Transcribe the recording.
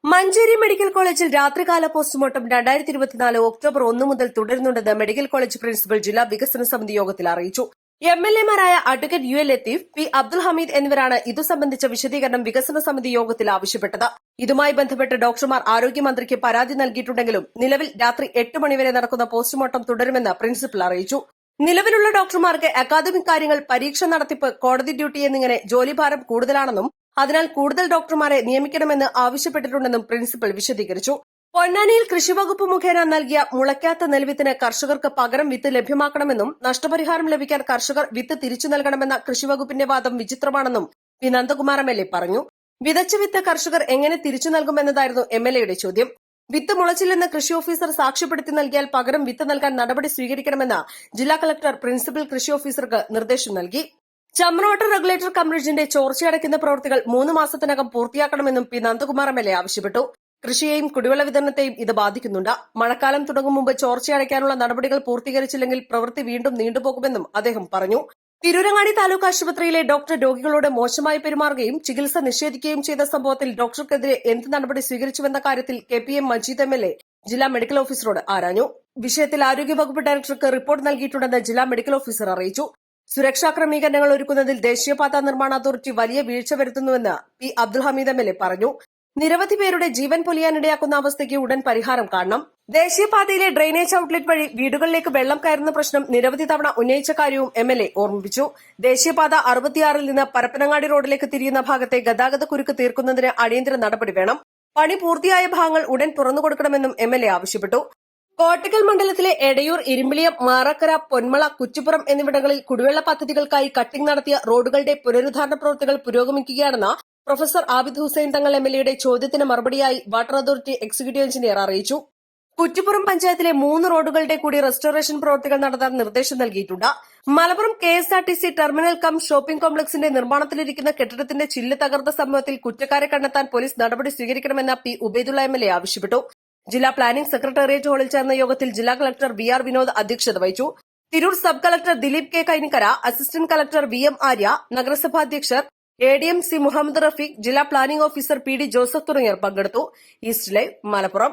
Manjeri medical കോളേജിൽ രാത്രികാല postmortem 2024 October 1 മുതൽ തുടരുന്നുണ്ടെന്ന് മെഡിക്കൽ കോളേജ് പ്രിൻസിപ്പൽ ജില്ലാ വികസന സമിതി യോഗത്തിൽ അറിയിച്ചു. എംഎൽഎമാരായ advocate U A Latheef, P Abdul Hameed എന്നിവരാണ് ഇതു സംബന്ധിച്ച വിശദീകരണം വികസന സമിതി യോഗത്തിൽ ആവശ്യപ്പെട്ടത്. ഇതുമായി ബന്ധപ്പെട്ട് ഡോക്ടർമാർ ആരോഗ്യമന്ത്രിക്ക് പരാതി നൽകിയിട്ടുണ്ടെങ്കിലും നിലവിൽ രാത്രി 8 മണിവരെ നടക്കുന്ന പോസ്റ്റ്മോർട്ടം തുടരുമെന്ന് പ്രിൻസിപ്പൽ അറിയിച്ചു. നിലവിലുള്ള ഡോക്ടർമാർക്ക് അക്കാദമിക് കാര്യങ്ങൾ, പരീക്ഷ നടത്തിപ്പ്, കോടതി ഡ്യൂട്ടി എന്നിങ്ങനെ ജോലിഭാരം കൂടുതലാണെന്നും അതിനാൽ കൂടുതൽ ഡോക്ടർമാരെ നിയമിക്കണമെന്ന് ആവശ്യപ്പെട്ടിട്ടുണ്ടെന്നും പ്രിൻസിപ്പൽ വിശദീകരിച്ചു. പൊന്നാനിയിൽ കൃഷിവകുപ്പ് മുഖേന നൽകിയ മുളയ്ക്കാത്ത നെൽവിത്തിന് കർഷകർക്ക് പകരം വിത്ത് ലഭ്യമാക്കണമെന്നും നഷ്ടപരിഹാരം ലഭിക്കാൻ കർഷകർ വിത്ത് തിരിച്ചു നൽകണമെന്ന കൃഷിവകുപ്പിന്റെ വാദം വിചിത്രമാണെന്നും പി നന്ദകുമാർ എംഎൽഎ പറഞ്ഞു. വിതച്ച വിത്ത് കർഷകർ എങ്ങനെ തിരിച്ചു നൽകുമെന്നതായിരുന്നു എംഎൽഎയുടെ ചോദ്യം. വിത്ത് മുളച്ചില്ലെന്ന് കൃഷി ഓഫീസർ സാക്ഷ്യപ്പെടുത്തി നൽകിയാൽ പകരം വിത്ത് നൽകാൻ നടപടി സ്വീകരിക്കണമെന്ന് ജില്ലാ കളക്ടർ പ്രിൻസിപ്പൽ കൃഷി ഓഫീസർക്ക് നിർദ്ദേശം നൽകി. ചമ്ര വാട്ടർ റെഗുലേറ്റർ കം ബ്രിഡ്ജിന്റെ ചോർച്ചയടയ്ക്കുന്ന പ്രവൃത്തികൾ 3 മാസത്തിനകം പൂർത്തിയാക്കണമെന്നും പി നന്ദകുമാർ എംഎൽഎ ആവശ്യപ്പെട്ടു. കൃഷിയെയും കുടിവെള്ള വിതരണത്തെയും ഇത് ബാധിക്കുന്നുണ്ട്. മഴക്കാലം തുടങ്ങും മുമ്പ് ചോർച്ചയടയ്ക്കാനുള്ള നടപടികൾ പൂർത്തീകരിച്ചില്ലെങ്കിൽ പ്രവൃത്തി വീണ്ടും നീണ്ടുപോകുമെന്നും അദ്ദേഹം പറഞ്ഞു. തിരൂരങ്ങാടി താലൂക്ക് ആശുപത്രിയിലെ ഡോക്ടർ രോഗികളോട് മോശമായി പെരുമാറുകയും ചികിത്സ നിഷേധിക്കുകയും ചെയ്ത സംഭവത്തിൽ ഡോക്ടർക്കെതിരെ എന്ത് നടപടി സ്വീകരിച്ചുവെന്ന കാര്യത്തിൽ KPM മജീദ് എംഎൽഎ ജില്ലാ മെഡിക്കൽ ഓഫീസറോട് ആരാഞ്ഞു. വിഷയത്തിൽ ആരോഗ്യവകുപ്പ് ഡയറക്ടർക്ക് റിപ്പോർട്ട് നൽകിയിട്ടുണ്ടെന്ന് ജില്ലാ മെഡിക്കൽ ഓഫീസർ അറിയിച്ചു. സുരക്ഷാ ക്രമീകരണങ്ങൾ ഒരുക്കുന്നതിൽ ദേശീയപാത നിർമ്മാണ അതോറിറ്റി വലിയ വീഴ്ച വരുത്തുന്നുവെന്ന് പി അബ്ദുൽ ഹമീദ് എംഎൽഎ പറഞ്ഞു. നിരവധി പേരുടെ ജീവൻ പൊലിയാനിടയാക്കുന്ന അവസ്ഥയ്ക്ക് ഉടൻ പരിഹാരം കാണണം. ദേശീയപാതയിലെ ഡ്രെയിനേജ് ഔട്ട്ലെറ്റ് വഴി വീടുകളിലേക്ക് വെള്ളം കയറുന്ന പ്രശ്നം നിരവധി തവണ ഉന്നയിച്ച കാര്യവും എംഎൽഎ ഓർമ്മിപ്പിച്ചു. ദേശീയപാത 66-ൽ നിന്ന് പരപ്പനങ്ങാടി റോഡിലേക്ക് തിരിയുന്ന ഭാഗത്തെ ഗതാഗത കുരുക്ക് തീർക്കുന്നതിന് അടിയന്തര നടപടി വേണം. പണി പൂർത്തിയായ ഭാഗങ്ങൾ ഉടൻ തുറന്നുകൊടുക്കണമെന്നും എംഎൽഎ ആവശ്യപ്പെട്ടു. കോട്ടക്കൽ മണ്ഡലത്തിലെ എടയൂർ, ഇരുമ്പിളിയം, മാറാക്കര, പൊന്മള, കുറ്റിപ്പുറം എന്നിവിടങ്ങളിൽ കുടിവെള്ള പദ്ധതികൾക്കായി കട്ടിംഗ് നടത്തിയ റോഡുകളുടെ പുനരുദ്ധാരണ പ്രവൃത്തികൾ പുരോഗമിക്കുകയാണെന്ന് പ്രൊഫസർ ആബിദ് ഹുസൈൻ തങ്ങൾ എംഎൽഎയുടെ ചോദ്യത്തിന് മറുപടിയായി വാട്ടർ അതോറിറ്റി എക്സിക്യൂട്ടീവ് എഞ്ചിനീയർ അറിയിച്ചു. കുറ്റിപ്പുറം പഞ്ചായത്തിലെ 3 റോഡുകളുടെ കൂടി റെസ്റ്റോറേഷൻ പ്രവൃത്തികൾ നടത്താൻ നിർദ്ദേശം നൽകിയിട്ടുണ്ട്. Malappuram KSRTC terminal cum shopping കോംപ്ലക്സിന്റെ നിർമ്മാണത്തിലിരിക്കുന്ന കെട്ടിടത്തിന്റെ ചില്ല് തകർത്ത സംഭവത്തിൽ കുറ്റക്കാരെ കണ്ടെത്താൻ പോലീസ് നടപടി സ്വീകരിക്കണമെന്ന് പി ഉബൈദുള്ള എംഎൽഎ ആവശ്യപ്പെട്ടു. ജില്ലാ പ്ലാനിംഗ് സെക്രട്ടേറിയറ്റ് ഹാളിൽ ചേർന്ന യോഗത്തിൽ ജില്ലാ കളക്ടർ VR വിനോദ് അധ്യക്ഷത വഹിച്ചു. Tirur sub collector Dileep K Kainikkara, assistant collector VM Arya, നഗരസഭാ അധ്യക്ഷർ ADM C മുഹമ്മദ് റഫീഖ്, ജില്ലാ പ്ലാനിംഗ് ഓഫീസർ PD ജോസഫ് തുടങ്ങിയവർ പങ്കെടുത്തു. East live, Malappuram.